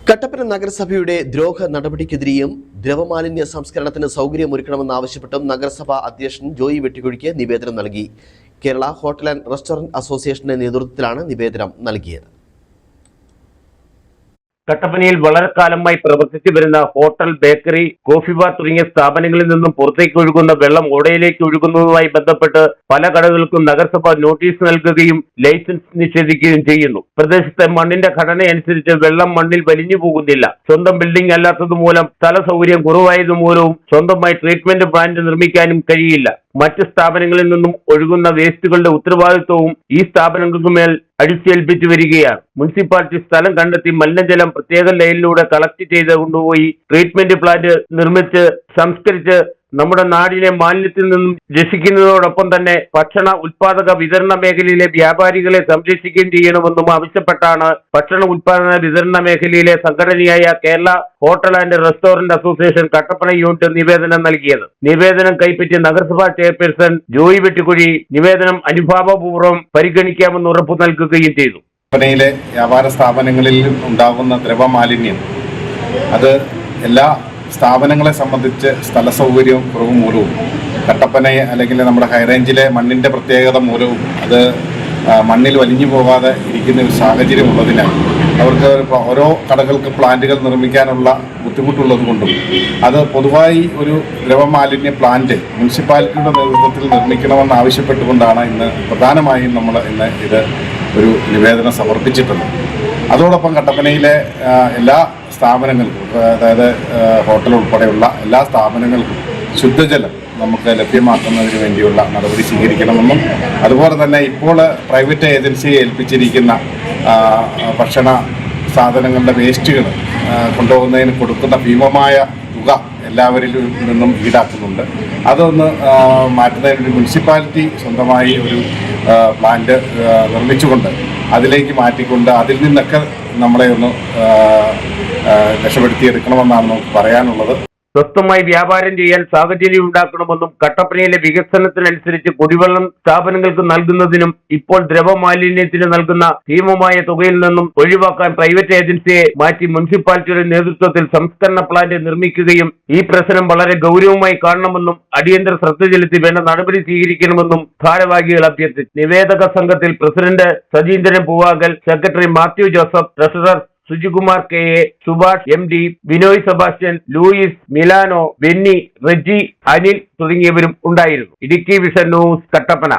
കട്ടപ്പന നഗരസഭയുടെ ദ്രോഹ നടപടിക്കെതിരെയും ദ്രവമാലിന്യ സംസ്കരണത്തിന് സൗകര്യമൊരുക്കണമെന്നാവശ്യപ്പെട്ടും നഗരസഭാ അധ്യക്ഷൻ ജോയി വെട്ടിക്കുഴിക്ക് നിവേദനം നൽകി. കേരള ഹോട്ടൽ ആൻഡ് റെസ്റ്റോറന്റ് അസോസിയേഷന്റെ നേതൃത്വത്തിലാണ് നിവേദനം നൽകിയത്. കട്ടപ്പനയിൽ വളരെ കാലമായി പ്രവർത്തിച്ചു വരുന്ന ഹോട്ടൽ, ബേക്കറി, കോഫി ബാർ തുടങ്ങിയ സ്ഥാപനങ്ങളിൽ നിന്നും പുറത്തേക്ക് ഒഴുകുന്ന വെള്ളം ഓടയിലേക്ക് ഒഴുകുന്നതുമായി ബന്ധപ്പെട്ട് പല കടകൾക്കും നഗരസഭ നോട്ടീസ് നൽകുകയും ലൈസൻസ് നിഷേധിക്കുകയും ചെയ്യുന്നു. പ്രദേശത്തെ മണ്ണിന്റെ ഘടനയനുസരിച്ച് വെള്ളം മണ്ണിൽ വലിഞ്ഞു പോകുന്നില്ല. സ്വന്തം ബിൽഡിംഗ് അല്ലാത്തതുമൂലം സ്ഥല സൗകര്യം കുറവായതുമൂലവും സ്വന്തമായി ട്രീറ്റ്മെന്റ് പ്ലാന്റ് നിർമ്മിക്കാനും കഴിയില്ല. മറ്റ് സ്ഥാപനങ്ങളിൽ നിന്നും ഒഴുകുന്ന വേസ്റ്റുകളുടെ ഉത്തരവാദിത്വവും ഈ സ്ഥാപനങ്ങൾക്ക് മേൽ അടിച്ചേൽപ്പിച്ചു വരികയാണ്. മുനിസിപ്പാലിറ്റി സ്ഥലം കണ്ടെത്തി മലിനജലം പ്രത്യേക ലൈനിലൂടെ കളക്ട് ചെയ്ത് കൊണ്ടുപോയി ട്രീറ്റ്മെന്റ് പ്ലാന്റ് നിർമ്മിച്ച് സംസ്കരിച്ച് നമ്മുടെ നാടിനെ മാലിന്യത്തിൽ നിന്നും രക്ഷിക്കുന്നതോടൊപ്പം തന്നെ ഭക്ഷണ ഉൽപാദക വിതരണ മേഖലയിലെ വ്യാപാരികളെ സംരക്ഷിക്കുകയും ചെയ്യണമെന്നും ആവശ്യപ്പെട്ടാണ് ഭക്ഷണ ഉൽപാദന വിതരണ മേഖലയിലെ സംഘടനയായ Kerala hotel and restaurant association Kattappana unit നിവേദനം നൽകിയത്. നിവേദനം കൈപ്പറ്റിയ നഗരസഭാ ചെയർപേഴ്സൺ ജോയി വെട്ടിക്കുഴി നിവേദനം അനുഭാവപൂർവ്വം പരിഗണിക്കാമെന്ന് ഉറപ്പു നൽകുകയും ചെയ്തു. കട്ടപ്പനയിലെ വ്യാപാര സ്ഥാപനങ്ങളിൽ ഉണ്ടാകുന്ന ദ്രവമാലിന്യം അത് എല്ലാ സ്ഥാപനങ്ങളെ സംബന്ധിച്ച് സ്ഥല സൗകര്യവും കുറവ് മൂലവും കട്ടപ്പനയെ അല്ലെങ്കിൽ നമ്മുടെ ഹൈറേഞ്ചിലെ മണ്ണിൻ്റെ പ്രത്യേകത മൂലവും അത് മണ്ണിൽ വലിഞ്ഞു പോകാതെ ഇരിക്കുന്ന ഒരു സാഹചര്യം ഉള്ളതിനാൽ അവർക്ക് ഓരോ കടകൾക്ക് പ്ലാന്റുകൾ നിർമ്മിക്കാനുള്ള ബുദ്ധിമുട്ടുള്ളത് കൊണ്ടും അത് പൊതുവായി ഒരു ദ്രവമാലിന്യ പ്ലാന്റ് മുനിസിപ്പാലിറ്റിയുടെ നേതൃത്വത്തിൽ നിർമ്മിക്കണമെന്ന് ആവശ്യപ്പെട്ടുകൊണ്ടാണ് ഇന്ന് പ്രധാനമായും നമ്മൾ ഇന്ന് ഇത് ഒരു നിവേദനം സമർപ്പിച്ചിട്ടുള്ളത്. അതോടൊപ്പം കട്ടപ്പനയിലെ എല്ലാ സ്ഥാപനങ്ങൾക്കും, അതായത് ഹോട്ടൽ ഉൾപ്പെടെയുള്ള എല്ലാ സ്ഥാപനങ്ങൾക്കും ശുദ്ധജലം നമുക്ക് ലഭ്യമാക്കുന്നതിന് വേണ്ടിയുള്ള നടപടി സ്വീകരിക്കണമെന്നും അതുപോലെ തന്നെ ഇപ്പോൾ പ്രൈവറ്റ് ഏജൻസിയെ ഏൽപ്പിച്ചിരിക്കുന്ന ഭക്ഷണ സാധനങ്ങളുടെ വേസ്റ്റുകൾ കൊണ്ടുപോകുന്നതിന് കൊടുക്കുന്ന ഭീമമായ തുക എല്ലാവരിലും നിന്നും ഈടാക്കുന്നുണ്ട്. അതൊന്ന് മാറ്റുന്നതിന് മുനിസിപ്പാലിറ്റി സ്വന്തമായി ഒരു പ്ലാന്റ് നിർമ്മിച്ചുകൊണ്ട് അതിലേക്ക് മാറ്റിക്കൊണ്ട് അതിൽ നിന്നൊക്കെ നമ്മളെ ഒന്ന് രക്ഷപ്പെടുത്തിയെടുക്കണമെന്നാണ് നമുക്ക് പറയാനുള്ളത്. സ്വസ്ഥമായി വ്യാപാരം ചെയ്യാൻ സാഹചര്യം ഉണ്ടാക്കണമെന്നും കട്ടപ്പനയിലെ വികസനത്തിനനുസരിച്ച് കുടിവെള്ളം സ്ഥാപനങ്ങൾക്ക് നൽകുന്നതിനും ഇപ്പോൾ ദ്രവമാലിന്യത്തിന് നൽകുന്ന ഭീമമായ തുകയിൽ നിന്നും ഒഴിവാക്കാൻ പ്രൈവറ്റ് ഏജൻസിയെ മാറ്റി മുനിസിപ്പാലിറ്റിയുടെ നേതൃത്വത്തിൽ സംസ്കരണ പ്ലാന്റ് നിർമ്മിക്കുകയും ഈ പ്രശ്നം വളരെ ഗൗരവമായി കാണണമെന്നും അടിയന്തര ശ്രദ്ധ ചെലുത്തി വേണ്ട നടപടി സ്വീകരിക്കണമെന്നും ഭാരവാഹികൾ അഭ്യർത്ഥിച്ചു. നിവേദക സംഘത്തിൽ president Sajeendran Poovakal, secretary Mathew Joseph, treasurer Sujikumar K A, Subhash M D, Binoy Sebastian, Louis, Milano, Benny, Reji, Anil തുടങ്ങിയവരും ഉണ്ടായിരുന്നു. Idukki vision news, Kattappana.